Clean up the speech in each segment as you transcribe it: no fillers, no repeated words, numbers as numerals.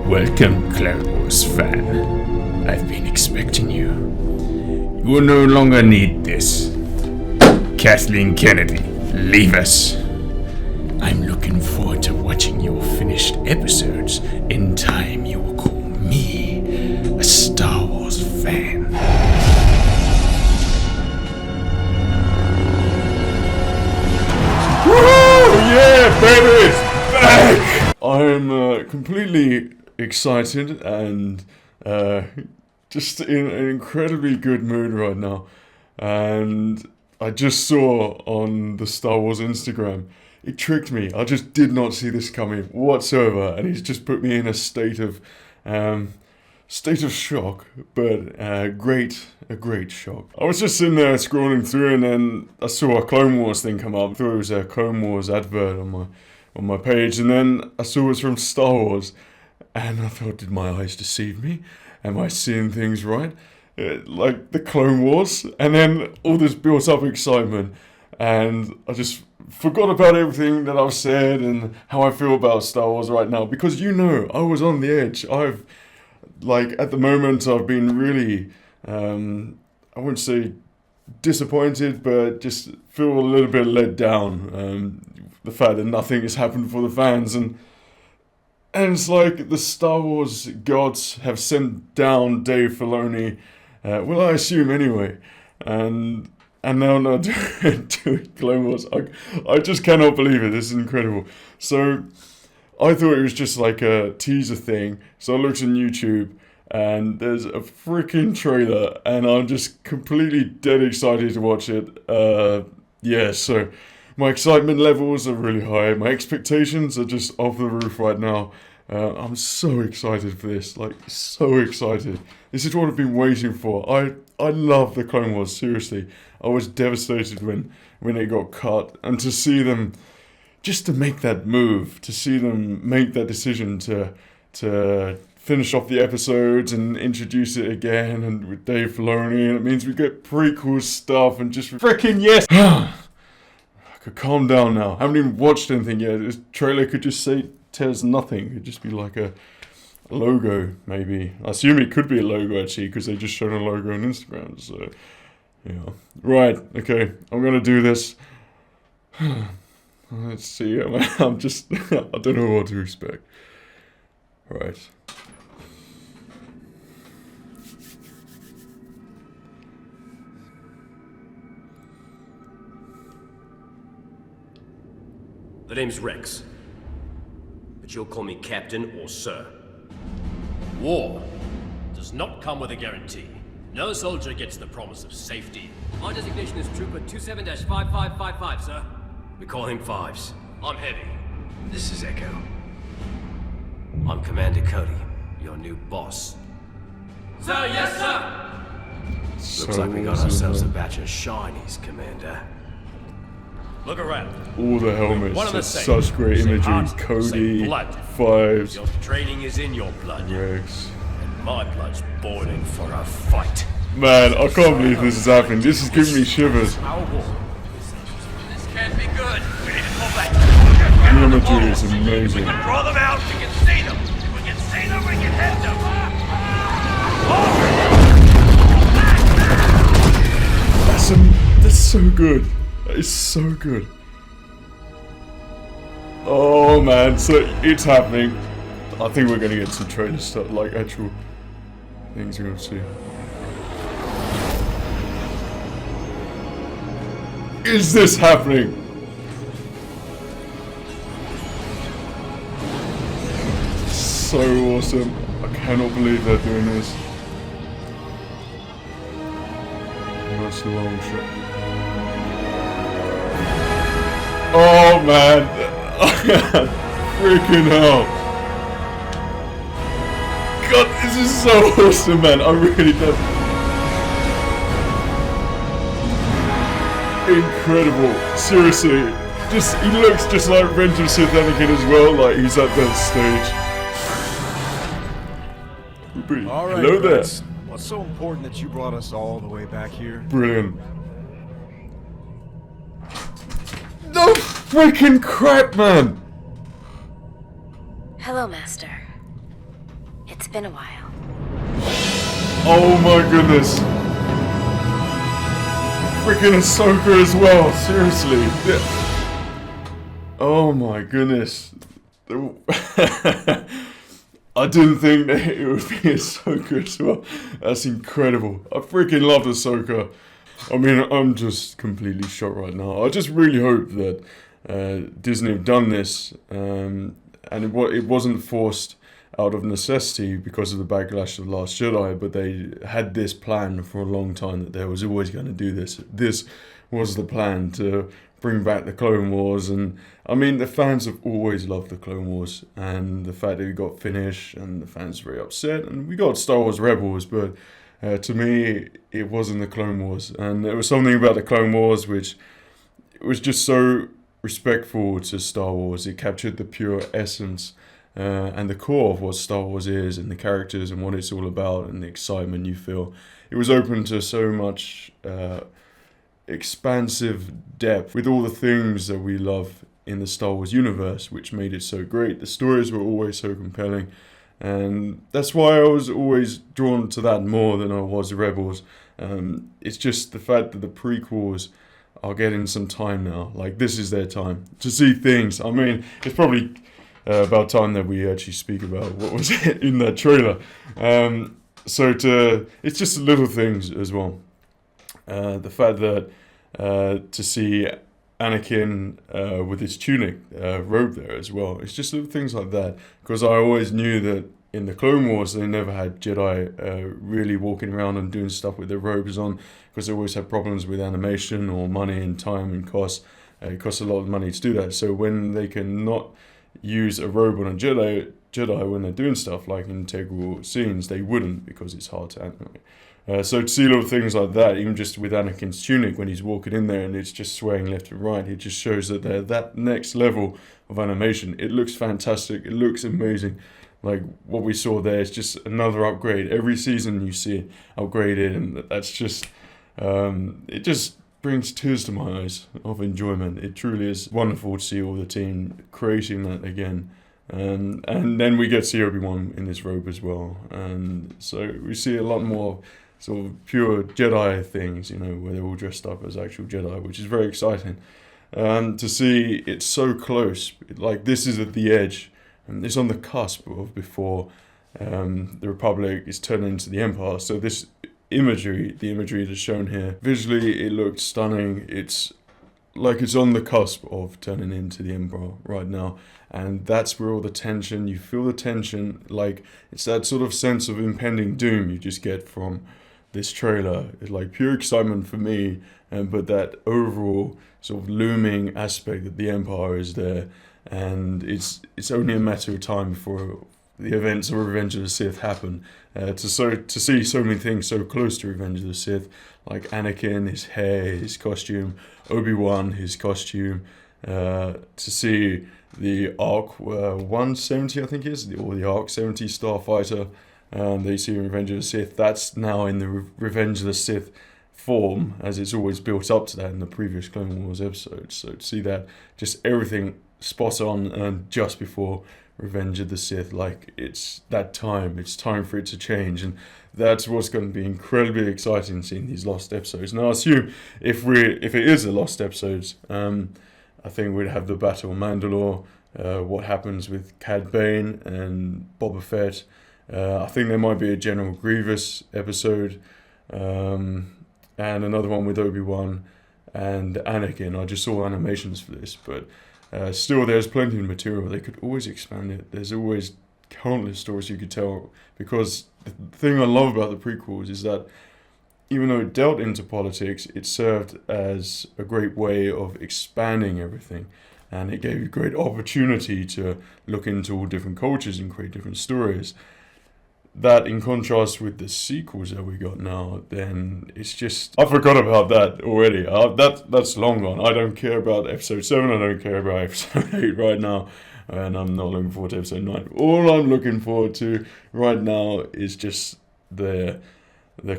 Welcome, Clone Wars fan. I've been expecting you. You will no longer need this. Kathleen Kennedy, leave us. I'm looking forward to watching your finished episodes. In time, you will call me a Star Wars fan. Woohoo! Yeah, baby, it's back! I'm completely excited and just in an incredibly good mood right now. And I just saw on the Star Wars Instagram, it tricked me. I just did not see this coming whatsoever, and he's just put me in a state of shock, but a great shock. I was just sitting there scrolling through, and then I saw a Clone Wars thing come up. I thought it was a Clone Wars advert on my page, and then I saw it was from Star Wars, and I thought, did my eyes deceive me? Am I seeing things right? Like the Clone Wars, and then all this built up excitement, and I just forgot about everything that I've said and how I feel about Star Wars right now, because I was on the edge. At the moment, I've been really, I wouldn't say disappointed, but just feel a little bit let down. The fact that nothing has happened for the fans, and it's like the Star Wars gods have sent down Dave Filoni, well, I assume anyway, and now not doing Clone Wars. I just cannot believe it. This is incredible. So I thought it was just like a teaser thing. So I looked on YouTube, and there's a freaking trailer, and I'm just completely dead excited to watch it. So my excitement levels are really high. My expectations are just off the roof right now. I'm so excited for this, like so excited. This is what I've been waiting for. I love the Clone Wars, seriously. I was devastated when it got cut, and to see them, just to make that move, to see them make that decision to finish off the episodes and introduce it again, and with Dave Filoni, and it means we get prequel stuff, and just freaking yes! I could calm down now. I haven't even watched anything yet. This trailer could just say tells nothing. It could just be like a logo, maybe. I assume it could be a logo actually, because they just showed a logo on Instagram. So, yeah. Right. Okay. I'm gonna do this. Let's see. I'm just. I don't know what to expect. Right. The name's Rex, but you'll call me Captain or Sir. War does not come with a guarantee. No soldier gets the promise of safety. My designation is Trooper 27-5555, sir. We call him Fives. I'm Heavy. This is Echo. I'm Commander Cody, your new boss. Sir, yes, sir! Looks like we got ourselves a batch of shinies, Commander. Look around. All the helmets, just such great imagery. Cody, Fives, your training is in your blood. Rex. And my blood's boiling for a fight. Man, I can't believe this is happening. This is giving me shivers. This can't be good. We need to pull back. The imagery is amazing. Draw them out. We can see them. If we can see them, we can hit them. That's so good. That is so good. Oh man, so it's happening. I think we're gonna get some trailer stuff, like actual things we're gonna see. Is this happening? So awesome. I cannot believe they're doing this. That's a long shot. Oh man, freaking hell. God, this is so awesome, man. I really do. Incredible. Seriously. He looks just like Revenge of Sith Anakin as well, like he's at that stage. All right, hello there. Rex. What's so important that you brought us all the way back here? Brilliant. No freaking crap, man! Hello, Master. It's been a while. Oh my goodness. Freaking Ahsoka as well, seriously. Oh my goodness. I didn't think that it would be Ahsoka as well. That's incredible. I freaking love Ahsoka. I mean, I'm just completely shocked right now. I just really hope that Disney have done this, and it wasn't forced out of necessity because of the backlash of The Last Jedi, but they had this plan for a long time that they was always going to do this. This was the plan to bring back the Clone Wars, and I mean, the fans have always loved the Clone Wars, and the fact that we got finished, and the fans were very upset, and we got Star Wars Rebels, but to me, it wasn't the Clone Wars, and there was something about the Clone Wars which was just so respectful to Star Wars. It captured the pure essence and the core of what Star Wars is, and the characters and what it's all about, and the excitement you feel. It was open to so much expansive depth with all the things that we love in the Star Wars universe, which made it so great. The stories were always so compelling, and that's why I was always drawn to that more than I was Rebels. It's just the fact that the prequels are getting some time now. Like, this is their time to see things. I mean, it's probably about time that we actually speak about what was in that trailer. It's just little things as well. The fact that to see Anakin with his tunic robe there as well. It's just little things like that. Because I always knew that in the Clone Wars they never had Jedi really walking around and doing stuff with their robes on, because they always had problems with animation or money and time and cost. It costs a lot of money to do that. So when they can not use a robe on a Jedi when they're doing stuff like integral scenes, they wouldn't, because it's hard to animate. So to see little things like that, even just with Anakin's tunic when he's walking in there and it's just swaying left and right, it just shows that they're that next level of animation. It looks fantastic. It looks amazing. Like, what we saw there is just another upgrade. Every season you see it upgraded, and that's just it just brings tears to my eyes of enjoyment. It truly is wonderful to see all the team creating that again. And then we get to see Obi-Wan in his robe as well. And so we see a lot more sort of pure Jedi things, you know, where they're all dressed up as actual Jedi, which is very exciting. To see it so close, like this is at the edge, and it's on the cusp of before the Republic is turning into the Empire. So this imagery, the imagery that's shown here, visually it looks stunning. It's like it's on the cusp of turning into the Empire right now, and that's where all the tension, you feel the tension, like it's that sort of sense of impending doom you just get from this trailer. It's like pure excitement for me, but that overall sort of looming aspect that the Empire is there, and it's only a matter of time before the events of Revenge of the Sith happen. To see so many things so close to Revenge of the Sith, like Anakin, his hair, his costume, Obi-Wan, his costume, to see the Arc 170, I think it is, or the Arc 70 Starfighter, that you see in Revenge of the Sith, that's now in the Revenge of the Sith form, as it's always built up to that in the previous Clone Wars episodes. So to see that, just everything spot on, and just before Revenge of the Sith, like it's that time, it's time for it to change, and that's what's going to be incredibly exciting, seeing these lost episodes. Now I assume if it is a lost episodes, I think we'd have the Battle of Mandalore, what happens with Cad Bane and Boba Fett. I think there might be a General Grievous episode, and another one with Obi-Wan and Anakin. I just saw animations for this, but still, there's plenty of material. They could always expand it. There's always countless stories you could tell, because the thing I love about the prequels is that even though it dealt into politics, it served as a great way of expanding everything, and it gave you great opportunity to look into all different cultures and create different stories. That, in contrast with the sequels that we got now, then it's just, I forgot about that already. That's long gone. I don't care about episode 7, I don't care about episode 8 right now, and I'm not looking forward to episode 9. All I'm looking forward to right now is just the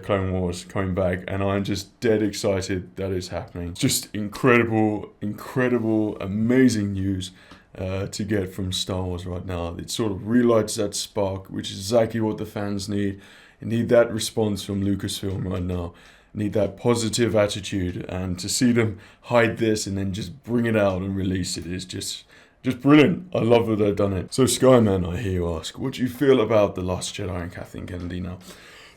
Clone Wars coming back, and I'm just dead excited that it's happening. Just incredible, amazing news. to get from Star Wars right now. It sort of relights that spark, which is exactly what the fans need. You need that response from Lucasfilm right now. You need that positive attitude, and to see them hide this and then just bring it out and release it is just brilliant. I love that they've done it. So SKYMAN, I hear you ask, what do you feel about The Last Jedi and Kathleen Kennedy now?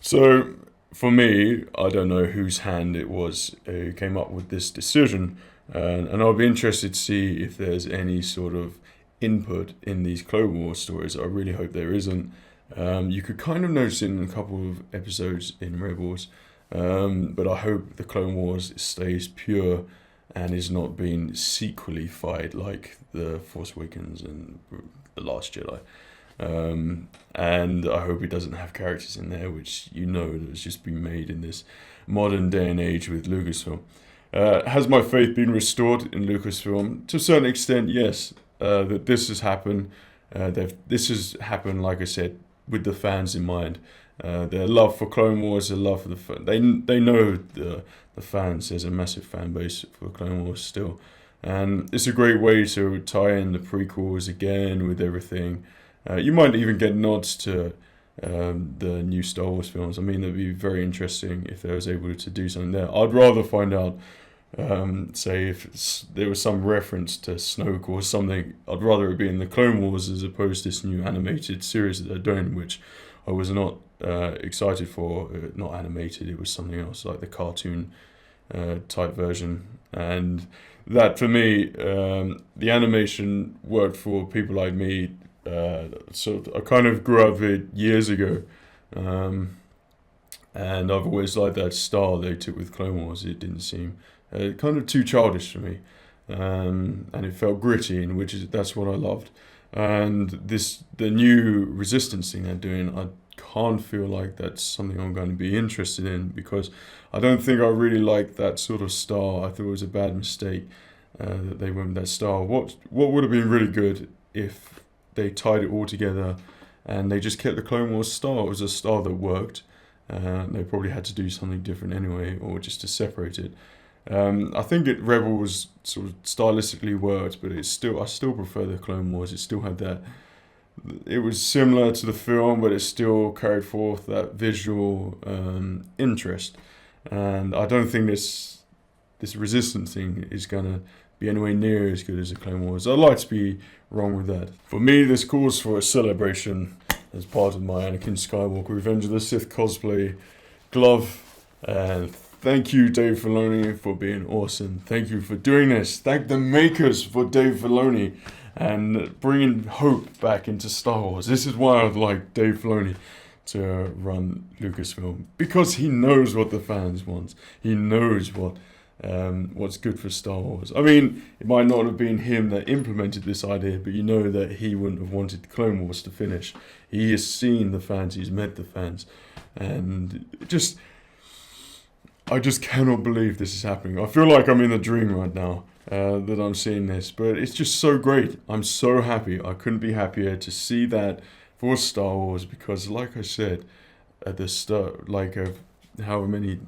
So for me, I don't know whose hand it was who came up with this decision, and I'll be interested to see if there's any sort of input in these Clone Wars stories. I really hope there isn't. You could kind of notice it in a couple of episodes in Rebels, but I hope the Clone Wars stays pure and is not being sequelified like The Force Awakens and The Last Jedi. And I hope it doesn't have characters in there which that has just been made in this modern day and age with Lucasfilm. Has my faith been restored in Lucasfilm? To a certain extent, yes. That this has happened. This has happened, like I said, with the fans in mind. Their love for Clone Wars, their love for the they know the fans. There's a massive fan base for Clone Wars still, and it's a great way to tie in the prequels again with everything. You might even get nods to the new Star Wars films. I mean, it'd be very interesting if they was able to do something there. I'd rather find out, say, if there was some reference to Snoke or something. I'd rather it be in the Clone Wars as opposed to this new animated series that they're doing, which I was not excited for. Not animated, it was something else, like the cartoon type version. And that, for me, the animation worked for people like me. So I kind of grew up with it years ago, and I've always liked that style they took with Clone Wars. It didn't seem kind of too childish to me, and it felt gritty, and that's what I loved. And the new Resistance thing they're doing, I can't feel like that's something I'm going to be interested in, because I don't think I really like that sort of style. I thought it was a bad mistake that they went with that style. What would have been really good if they tied it all together and they just kept the Clone Wars style. It was a style that worked. They probably had to do something different anyway, or just to separate it. I think Rebels sort of stylistically worked, but I still prefer the Clone Wars. It still had that. It was similar to the film, but it still carried forth that visual interest. And I don't think this Resistance thing is gonna be anywhere near as good as the Clone Wars. I'd like to be wrong with that. For me, this calls for a celebration as part of my Anakin Skywalker Revenge of the Sith cosplay glove. And thank you, Dave Filoni, for being awesome. Thank you for doing this. Thank the makers for Dave Filoni and bringing hope back into Star Wars. This is why I'd like Dave Filoni to run Lucasfilm, because he knows what the fans want. He knows what's good for Star Wars. I mean, it might not have been him that implemented this idea, but you know that he wouldn't have wanted Clone Wars to finish. He has seen the fans, he's met the fans, and I just cannot believe this is happening. I feel like I'm in a dream right now that I'm seeing this, but it's just so great. I'm so happy. I couldn't be happier to see that for Star Wars, because like I said at the start, the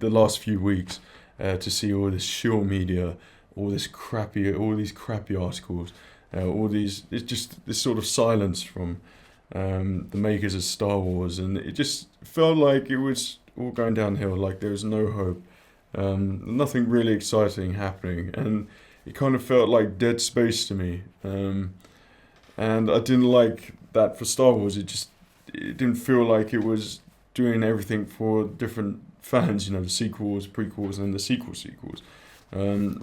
last few weeks, to see all this shill media, all these crappy articles, it's just this sort of silence from the makers of Star Wars, and it just felt like it was all going downhill, like there was no hope, nothing really exciting happening, and it kind of felt like dead space to me, and I didn't like that for Star Wars. It didn't feel like it was doing everything for different fans, the sequels, prequels, and the sequels.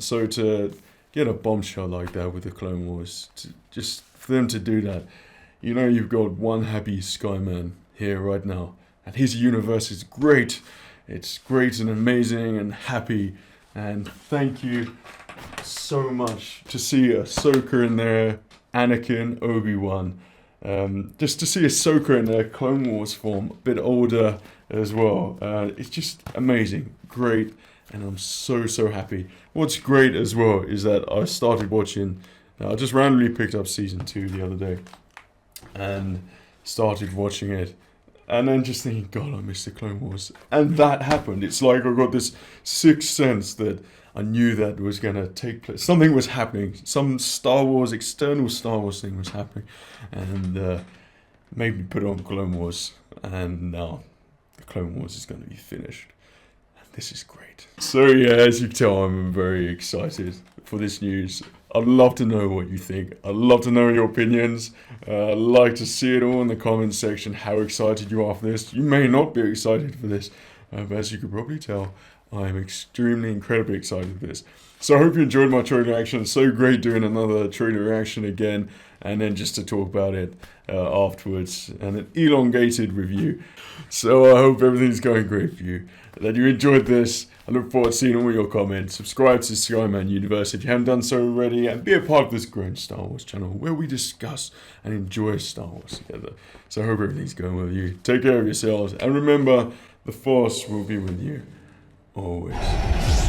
So to get a bombshell like that with the Clone Wars, just for them to do that, you've got one happy SKYMAN here right now, and his universe is great. It's great and amazing and happy, and thank you so much to see Ahsoka in there, Anakin, Obi-Wan, just to see Ahsoka in their Clone Wars form, a bit older as well. It's just amazing, great, and I'm so happy. What's great as well is that I started watching, I just randomly picked up season 2 the other day and started watching it, And then just thinking, God, I miss the Clone Wars. And that happened. It's like I got this sixth sense that I knew that was going to take place. Something was happening. Some Star Wars, external Star Wars thing was happening. And made me put on Clone Wars. And now the Clone Wars is going to be finished. And this is great. So yeah, as you can tell, I'm very excited for this news. I'd love to know what you think. I'd love to know your opinions. I'd like to see it all in the comments section, how excited you are for this. You may not be excited for this, but as you could probably tell, I am extremely, incredibly excited for this. So I hope you enjoyed my trailer reaction. It's so great doing another trailer reaction again, and then just to talk about it afterwards, and an elongated review. So I hope everything's going great for you, that you enjoyed this. I look forward to seeing all your comments. Subscribe to SKYMAN Universe if you haven't done so already, and be a part of this growing Star Wars channel where we discuss and enjoy Star Wars together. So I hope everything's going well with you. Take care of yourselves, and remember, the Force will be with you always.